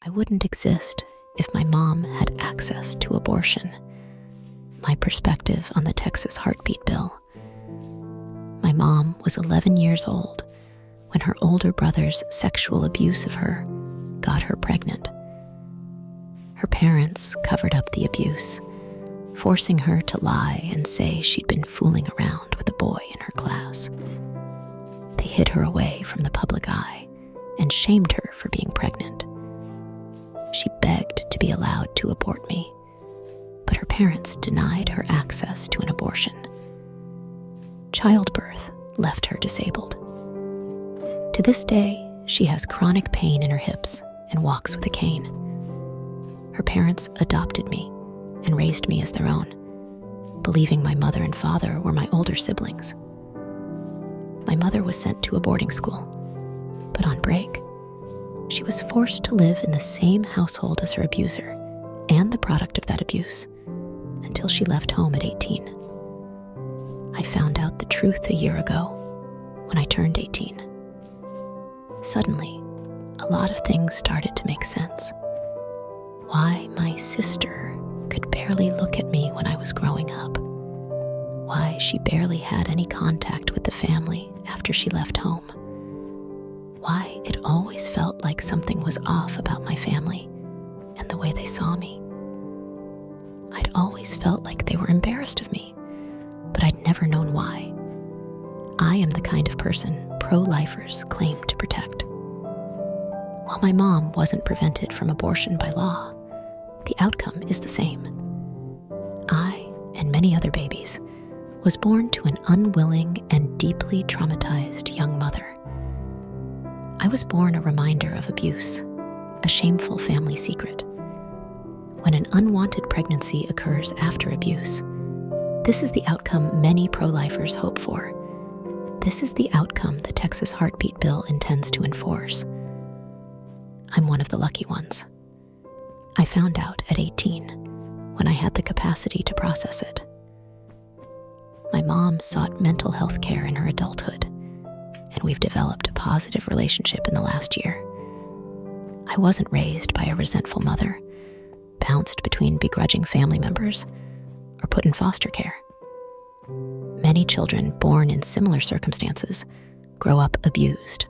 I wouldn't exist if my mom had access to abortion. My perspective on the Texas heartbeat bill. My mom was 11 years old when her older brother's sexual abuse of her got her pregnant. Her parents covered up the abuse, forcing her to lie and say she'd been fooling around with a boy in her class. They hid her away from the public eye and shamed her for being pregnant. She begged to be allowed to abort me, but her parents denied her access to an abortion. Childbirth left her disabled. To this day, she has chronic pain in her hips and walks with a cane. Her parents adopted me and raised me as their own, believing my mother and father were my older siblings. My mother was sent to a boarding school, but on break, she was forced to live in the same household as her abuser and the product of that abuse until she left home at 18. I found out the truth a year ago when I turned 18. Suddenly, a lot of things started to make sense. Why my sister could barely look at me when I was growing up. Why she barely had any contact with the family after she left home. Why it always felt like something was off about my family and the way they saw me. I'd always felt like they were embarrassed of me, but I'd never known why. I am the kind of person pro-lifers claim to protect. While my mom wasn't prevented from abortion by law, the outcome is the same. I, and many other babies, was born to an unwilling and deeply traumatized young mother. I was born a reminder of abuse, a shameful family secret. When an unwanted pregnancy occurs after abuse, this is the outcome many pro-lifers hope for. This is the outcome the Texas heartbeat bill intends to enforce. I'm one of the lucky ones. I found out at 18 when I had the capacity to process it. My mom sought mental health care in her adulthood, and we've developed a positive relationship in the last year. I wasn't raised by a resentful mother, bounced between begrudging family members, or put in foster care. Many children born in similar circumstances grow up abused,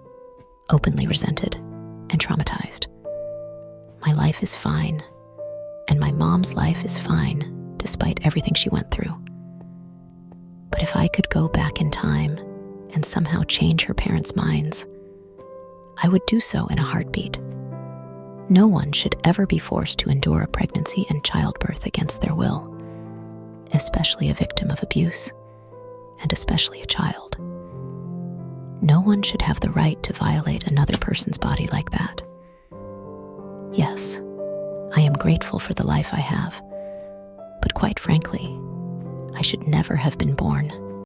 openly resented, and traumatized. My life is fine, and my mom's life is fine despite everything she went through. But if I could go back in time and somehow change her parents' minds, I would do so in a heartbeat. No one should ever be forced to endure a pregnancy and childbirth against their will, especially a victim of abuse, and especially a child. No one should have the right to violate another person's body like that. Yes, I am grateful for the life I have, but quite frankly, I should never have been born.